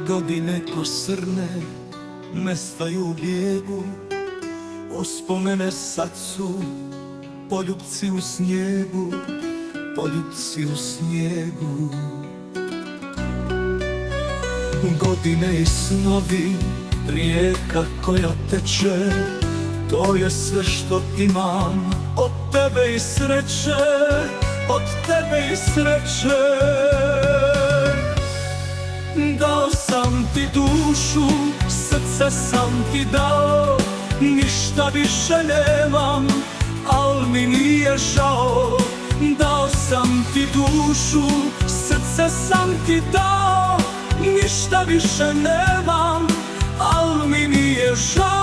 godine posrne, nestaju u bijegu. Uspomene sad su poljupci u snijegu, poljupci u snijegu. Godine i snovi, rijeka koja teče, to je sve što imam od tebe i sreće, od tebe i sreće. Dao sam ti dušu, srce sam ti dao, ništa više nemam, al mi nije žao. Dao sam ti dušu, srce sam ti dao, ništa više nemam, al mi nije žao.